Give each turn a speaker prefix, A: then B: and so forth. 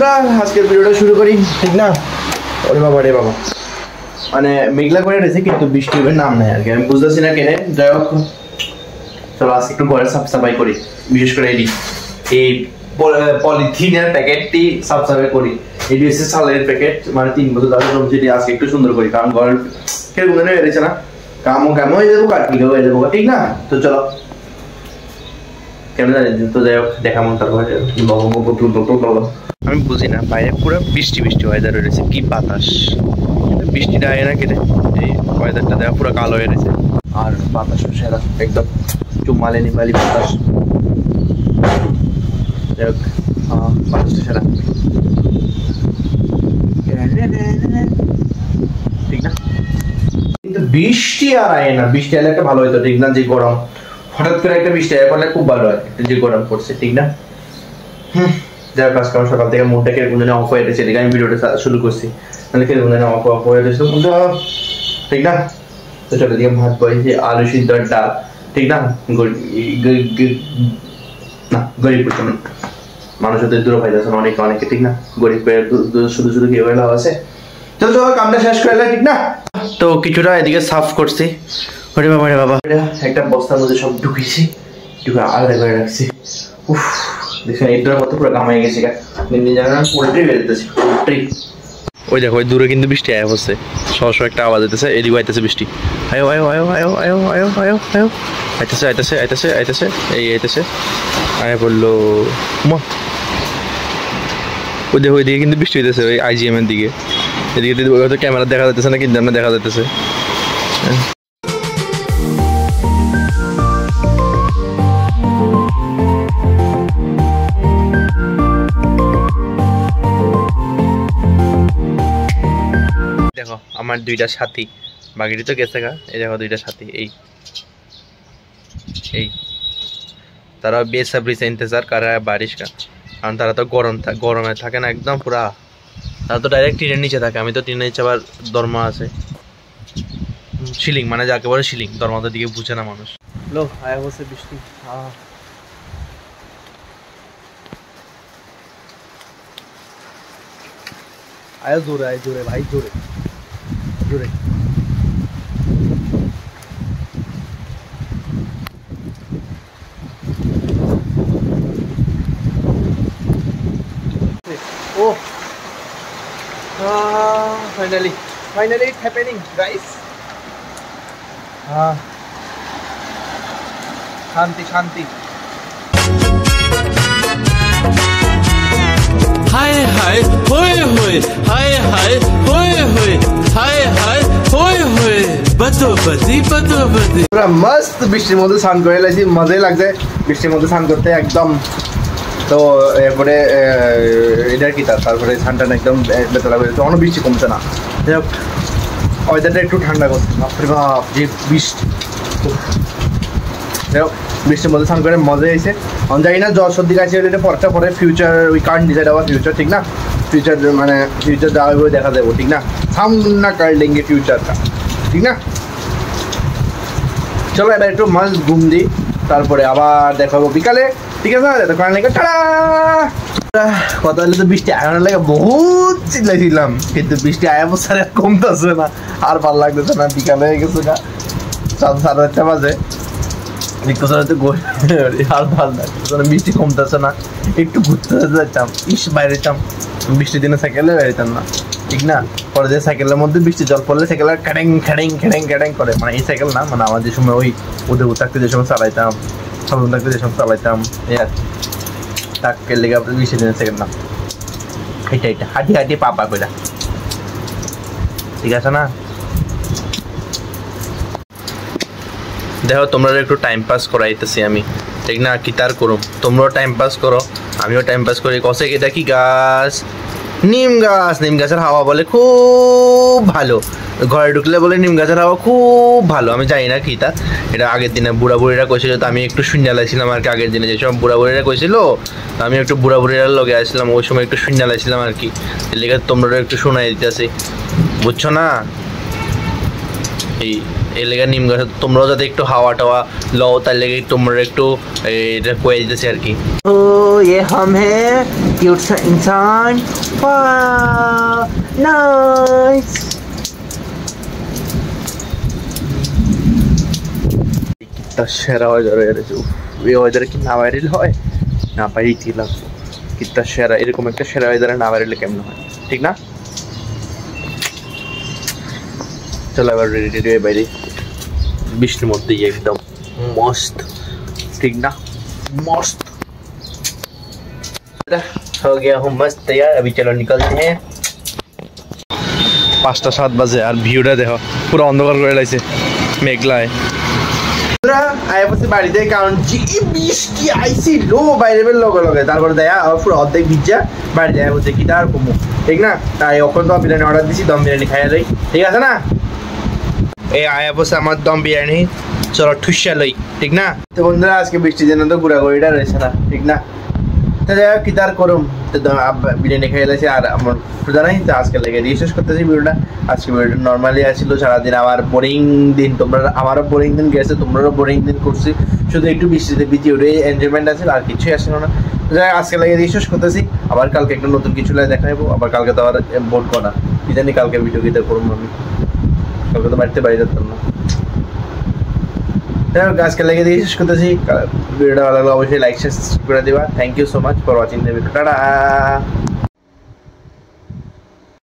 A: বন্ধুরা আজকের ভিডিওটা শুরু করি ঠিক না ওরে বাবা রে বাবা মানে মেঘলা করে রয়েছে কিন্তু বৃষ্টি হবে নাম নাই আর কি আমি বুঝতেছি না কেন যাই হোক চলো আজকে একটু ঘরে সাফ সাফাই করি বিশেষ করে এই পলিথিনের প্যাকেটটি সাফ সাফাই করি এটি হচ্ছে সালের প্যাকেট মানে 3 বছর ধরে জমছে আজকে একটু সুন্দর করি কারণ ঘর কিরকম যেন হয়েছে না কামও কেমন হয়ে যাবো কাটলি হয়ে যাবো ঠিক না তো চলো কেমন জানি তো যাই হোক দেখাবো তারপরে আমি বুঝি না বাইরে পুরো বৃষ্টি বৃষ্টি ওয়েদার রয়েছে কি বাতাস বৃষ্টিটা আয় না কেটে এই ওয়েদারটা দেখা পুরো কালো হয়ে রয়েছে আর বাতাস সেরা একদম চুমালে নিবালি বাতাস যাই হোক বাতাসটা সেরা ঠিক না কিন্তু বৃষ্টি আর আয় না বৃষ্টি আলে একটা ভালো হইতো ঠিক না যে গরম হঠাৎ করে একটা বৃষ্টি আয় পড়লে খুব ভালো হয় যে গরম পড়ছে ঠিক না যাই হোক আজকে সকাল থেকে মনটা কিরকম যেন অফ হয়ে গেছে এদিকে আমি ভিডিওটা শুরু করছি তাহলে কিরকম যেন অফ হয়ে গেছে ঠিক না তো চলো দিকে ভাত বয়েছি আলু সিদ্ধ ডাল ঠিক না না গরিব করছে মানুষ ওদের দূর হয়ে যাচ্ছে অনেকে অনেকে ঠিক না গরিব শুধু শুধু কি হয়ে লাভ আছে চলো তো কামটা শেষ করে ঠিক না তো কিছুটা এদিকে সাফ করছি ওরে বাবা রে বাবা একটা বস্তার মধ্যে সব ঢুকিয়েছি ঢুকে আলাদা করে রাখছি উফ দেখছেন এটার মতো পুরো ঘামাই গেছে পোল্ট্রি বেরোতেছে পোল্ট্রি ওই দেখো ওই দূরে কিন্তু বৃষ্টি আয় হচ্ছে সহস একটা আওয়াজ হইতেছে এদিকে আইতেছে বৃষ্টি আয়ো আয়ো আয়ো আয়ো আয়ো আয়ো আয়ো আয়ো আইতেছে আইতেছে আইতেছে আইতেছে এই আইতেছে আয় বললো মা ওই দেখো ওইদিকে কিন্তু বৃষ্টি হইতেছে ওই IGM এর দিকে এদিকে হয়তো ক্যামেরা দেখা যাইতেছে না কিন্তু দেখা যাইতেছে দেখো আমার দুইটা সাথী বাকিটি তো গেছে গা এই দেখো দুইটা সাথী এই তারা বেসব্রি से इंतजार कर रहा है बारिश का কারণ তারা তো গরমে থাকে না একদম পুরা তারা তো ডাইরেক্ট টিনের নিচে থাকে আমি তো টিনের নিচে আবার দরমা আছে সিলিং মানে যাকে বলে সিলিং দরমাদের দিকে বুঝে না মানুষ লো আয়া হচ্ছে বৃষ্টি आया जोरे भाई जोरे oh finally it's happening guys शांति
B: हाय हाय होए होए हाय हाय होए होए हाय हाय होए होए बतो बदी পুরো
A: মস্ত বৃষ্টির মধ্যে স্নান করে লাইছি মজাই লাগছে বৃষ্টির মধ্যে স্নান করতে একদম তো এরপরে এটার কি তারপরে স্নানটা একদম বেতলা বেরোচ্ছে অনেক বৃষ্টি কমছে না যাই হোক ওয়েদারটা একটু ঠান্ডা করছে বাপরে বাপ যে বৃষ্টি যাই হোক বৃষ্টির মধ্যে স্নান করে মজা হয়েছে আমি জানি না জ্বর সর্দি কাছে এটা পরটা পরে future we can't decide our future ঠিক না ফিউচার মানে ফিউচার যাওয়া হবে দেখা যাবো ঠিক না সামনা কার লেঙ্গে ফিউচারটা ঠিক না চলো এবার একটু মাস্ট ঘুম দিই তারপরে আবার দেখাবো বিকালে ঠিক আছে না কারণ লেগে টাটা কথা হলে তো বৃষ্টি আয়ানোর লাগে বহুত চিল্লাইছিলাম কিন্তু বৃষ্টি আয়া বছর কমতেছে না আর ভালো লাগতেছে না বিকালে হয়ে গেছে না 7:30 বাজে আর ভালো লাগতেছে না বৃষ্টি কমতেছে না একটু ঘুরতে যেতাম বাইরে যেতাম বৃষ্টির দিনে সাইকেলে বেরোতাম না ঠিক না পরে যে সাইকেলের মধ্যে বৃষ্টি জল পড়লে সাইকেলের ক্যাডেং করে মানে এই সাইকেল না মানে আমার যে সময় ওই ওদের থাকতে যে সময় চালাইতাম সাবধান থাকতে যে সময় চালাইতাম এই আর তাকে লেগে বৃষ্টির দিনের সাইকেল না এটা হাঁটি পাপা করে ঠিক আছে না দেখো তোমরা একটু টাইম পাস করাইতেছি আমি ঠিক না কি তার করুম তোমরাও টাইম পাস করো আমিও টাইম পাস করি কসে এটা কি গাছ নিম গাছের হাওয়া বলে খুব ভালো ঘরে ঢুকলে বলে নিম গাছের হাওয়া খুব ভালো আমি জানি না কি তা এটা আগের দিনে বুড়া বুড়িরা কইছিল তো আমি একটু শূন্য লাইছিলাম আর কি আগের দিনে যে সময় বুড়া বুড়িরা কইছিল তো আমি একটু বুড়া বুড়িরার লগে আসছিলাম ওই সময় একটু শূন্য লাইছিলাম আর কি এর লেগে তোমরা একটু শোনাই দিতেছি বুঝছো না এই এর লেগে নিম গাছ তোমরাও যাতে একটু হাওয়া টাওয়া লও তার লেগে তোমরা একটু এটা কয়ে দিতেছি আর কি।
C: ओ ये हम है क्यूट सा इंसान, नाइस।
A: কিতা সেরা ওয়েদার হয়ে গেছে, এই ওয়েদারে কি না বাইরেল হয়, না বাইরেই লাগবে। কিতা সেরা, এরকম একটা সেরা ওয়েদারে না বাইরেলে কেমন হয়, ঠিক না? চলো এবার রেডি রেডি হয়ে বাইরে, বৃষ্টির মধ্যেই একদম মস্ত, ठीक ना? मस्त हो गया हूँ मस्त तैयार। अभी चलो निकलते हैं। 5টা 7 বাজে আর ভিউটা দেখো পুরো অন্ধকার করে লাইছে, মেঘলায়। আয় বসে বাড়িতে কারণ বৃষ্টি আইসি লো বাইরে বের লগে লগে, তারপরে দেয়া পুরো অর্ধেক ভিজা বাড়ি যায় বসে কি তার কমু, ঠিক না? তাই ওখান দম বিরিয়ানি অর্ডার দিছি, দম বিরিয়ানি খাইয়া লই, ঠিক আছে না? এই আয়া বসে আমার দম বিরিয়ানি, চলো ঠুসা লই, ঠিক না? তো বন্ধুরা আজকে বৃষ্টির জন্য তো ঘোরাঘুরিটা রয়েছে না, ঠিক না? তো যাই হোক কিতার করুম, তো বিরিয়ানি খেয়ে গেছে আর আমার ক্ষুধা নাই। তো আজকে লেগে দিয়ে শেষ করতেছি ভিডিওটা। আজকে ভিডিওটা নর্মালি আসছিল, সারাদিন আমার বোরিং দিন, তোমরা আমারও বোরিং দিন গেছে, তোমরাও বোরিং দিন করছি, শুধু একটু বৃষ্টিতে ভিজে ওটাই এনজয়মেন্ট আছে, আর কিছুই আসছিল না। তো যাই আজকে লেগে দিয়ে শেষ করতেছি, আবার কালকে একটা নতুন কিছু লাগে দেখা নেবো। আবার কালকে তো আবার বোর্ড করা, কি জানি কালকে ভিডিও কিতে করবো আমি, কালকে তো বাড়িতে বাড়ি যেতাম না। আজকে লেগে দিয়ে শেষ করতেছি। ভিডিওটা ভালো লাগলে অবশ্যই লাইক শেয়ার করে দিবা। Thank you so much for watching the video. Tata.